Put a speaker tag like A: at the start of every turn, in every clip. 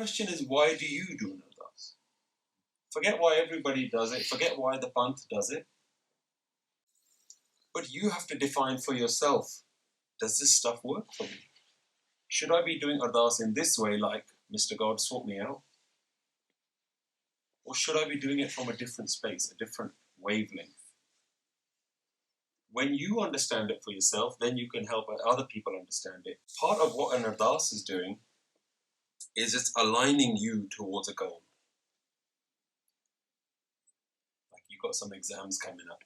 A: The question is, why do you do an Ardas? Forget why everybody does it, forget why the Panth does it. But you have to define for yourself, does this stuff work for me? Should I be doing Ardas in this way, like, Mr. God, sort me out? Or should I be doing it from a different space, a different wavelength? When you understand it for yourself, then you can help other people understand it. Part of what an Ardas is doing is it's aligning you towards a goal. Like you've got some exams coming up.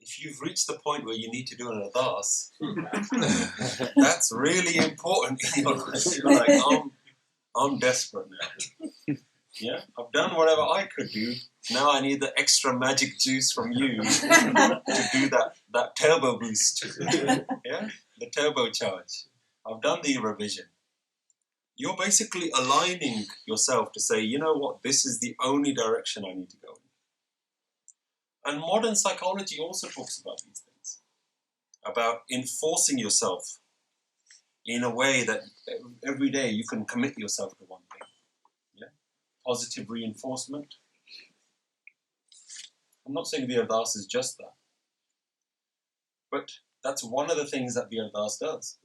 A: If you've reached the point where you need to do an Ardas, that's really important in your life. You're like, I'm desperate now. Yeah, I've done whatever I could do. Now I need the extra magic juice from you to do that turbo boost. Yeah, the turbo charge. I've done the revision. You're basically aligning yourself to say, you know what, this is the only direction I need to go in. And modern psychology also talks about these things, about enforcing yourself in a way that every day you can commit yourself to one thing. Yeah? Positive reinforcement. I'm not saying the Ardas is just that, but that's one of the things that the Ardas does.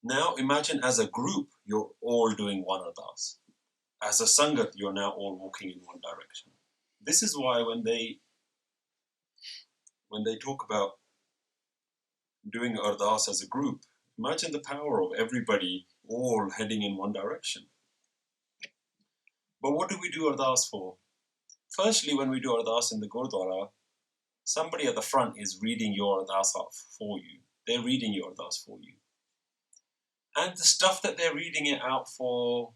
A: Now imagine as a group, you're all doing one Ardas. As a Sangat, you're now all walking in one direction. This is why when they talk about doing Ardas as a group, imagine the power of everybody all heading in one direction. But what do we do Ardas for? Firstly, when we do Ardas in the Gurdwara, somebody at the front is reading your Ardas out for you. They're reading your Ardas for you. And the stuff that they're reading it out for,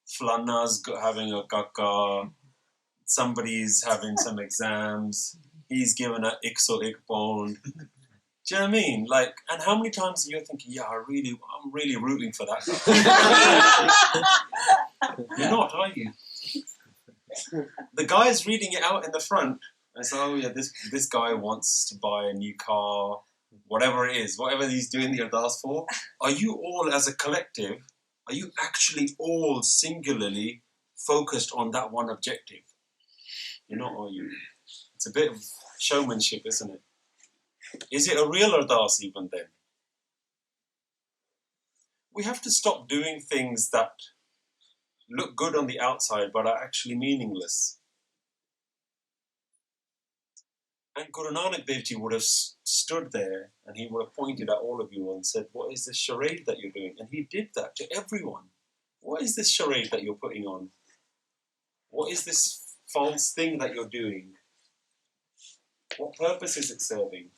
A: Flanna's having a kaka, somebody's having some exams, he's given an 101 pound. Do you know what I mean? Like, and how many times are you thinking, yeah, I'm really rooting for that guy. You're not, are you? The guy's reading it out in the front, and so, oh yeah, this guy wants to buy a new car, whatever it is, whatever he's doing the Ardas for. Are you all as a collective, are you actually all singularly focused on that one objective? You're not, are you? It's a bit of showmanship, isn't it? Is it a real Ardas even then? We have to stop doing things that look good on the outside but are actually meaningless. And Guru Nanak Dev Ji would have stood there and he would have pointed at all of you and said, what is this charade that you're doing? And he did that to everyone. What is this charade that you're putting on? What is this false thing that you're doing? What purpose is it serving?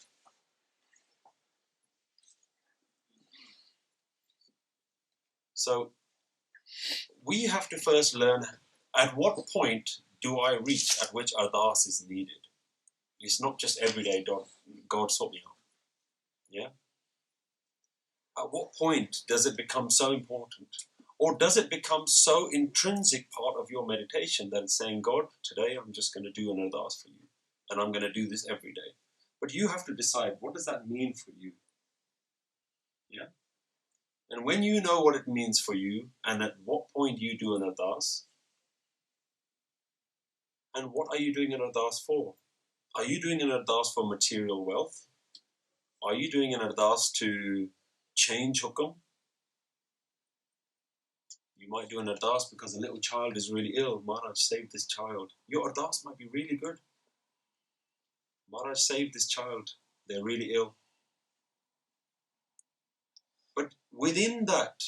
A: So we have to first learn at what point do I reach at which Ardas is needed. It's not just everyday God sort me out. Yeah? At what point does it become so important? Or does it become so intrinsic part of your meditation that it's saying, God, today I'm just going to do an Ardas for you. And I'm going to do this every day. But you have to decide, what does that mean for you? Yeah? And when you know what it means for you, and at what point you do an Ardas, and what are you doing an Ardas for? Are you doing an Ardas for material wealth? Are you doing an Ardas to change hukam? You might do an Ardas because a little child is really ill. Maharaj, save this child. Your Ardas might be really good. Maharaj, save this child. They're really ill. But within that,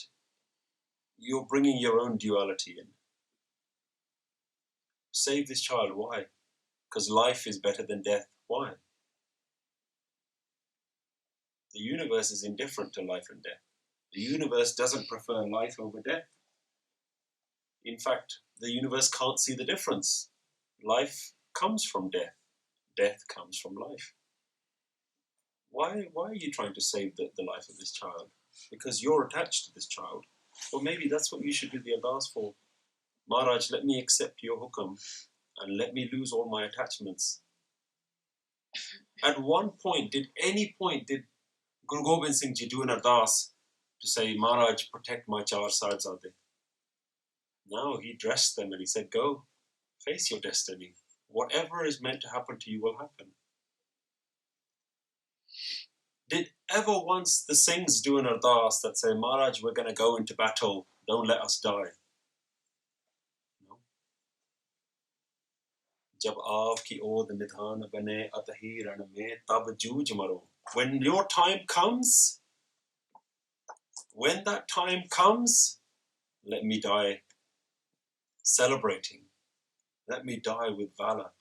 A: you're bringing your own duality in. Save this child. Why? Because life is better than death. Why? The universe is indifferent to life and death. The universe doesn't prefer life over death. In fact, the universe can't see the difference. Life comes from death. Death comes from life. Why are you trying to save the life of this child? Because you're attached to this child. Well, maybe that's what you should do the Ardas for. Maharaj, let me accept your hukam and let me lose all my attachments. At one point, did Guru Gobind Singh Ji do an Ardas to say, Maharaj, protect my 4 Sahibzade. No, he dressed them and he said, go, face your destiny. Whatever is meant to happen to you will happen. Did ever once the Singhs do an Ardas that say, Maharaj, we're going to go into battle, don't let us die? No. Jab aapki ood nidhan bane atahi ran mein tab jooj maro. When your time comes, when that time comes, let me die celebrating. Let me die with valor,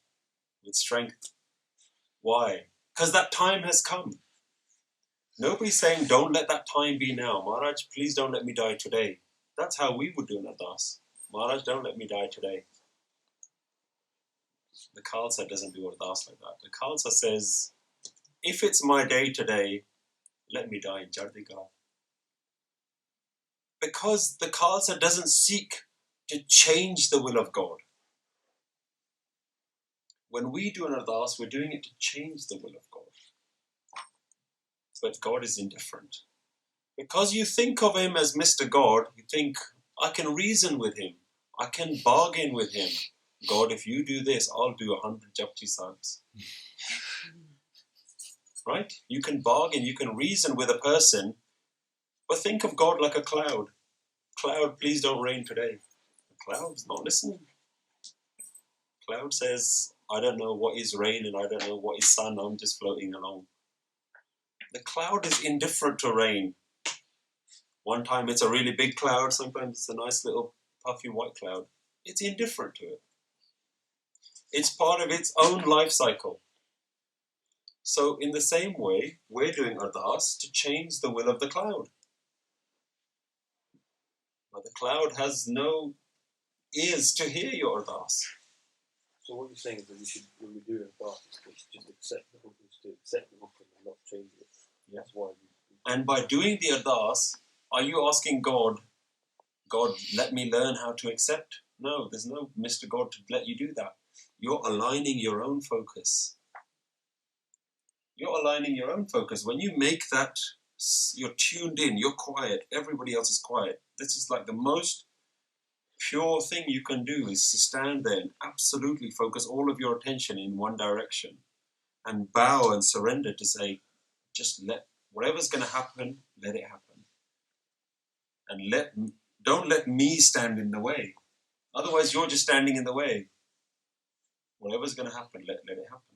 A: with strength. Why? Because that time has come. Nobody's saying, don't let that time be now. Maharaj, please don't let me die today. That's how we would do an Ardas. Maharaj, don't let me die today. The Khalsa doesn't do Ardas like that. The Khalsa says, if it's my day today, let me die in Jardigal. Because the Khalsa doesn't seek to change the will of God. When we do an Ardas, we're doing it to change the will of God. But God is indifferent. Because you think of him as Mr. God, you think, I can reason with him. I can bargain with him. God, if you do this, I'll do 100 Japji Sahibs. Right? You can bargain, you can reason with a person, but think of God like a cloud. Cloud, please don't rain today. The cloud's not listening. Cloud says, I don't know what is rain and I don't know what is sun, I'm just floating along. The cloud is indifferent to rain. One time it's a really big cloud, sometimes it's a nice little puffy white cloud. It's indifferent to it. It's part of its own life cycle. So in the same way, we're doing Ardas to change the will of the cloud. But the cloud has no ears to hear your Ardas.
B: So what you're saying is that we should, when we do Ardas, we should just accept the hukam and not change it.
A: Yeah.
B: That's why
A: And by doing the Ardas, are you asking God, let me learn how to accept? No, there's no Mr. God to let you do that. You're aligning your own focus. You're aligning your own focus. When you make that, you're tuned in, you're quiet, everybody else is quiet. This is like the most pure thing you can do, is to stand there and absolutely focus all of your attention in one direction and bow and surrender to say, just let whatever's going to happen, let it happen. And don't let me stand in the way. Otherwise, you're just standing in the way. Whatever's going to happen, let it happen.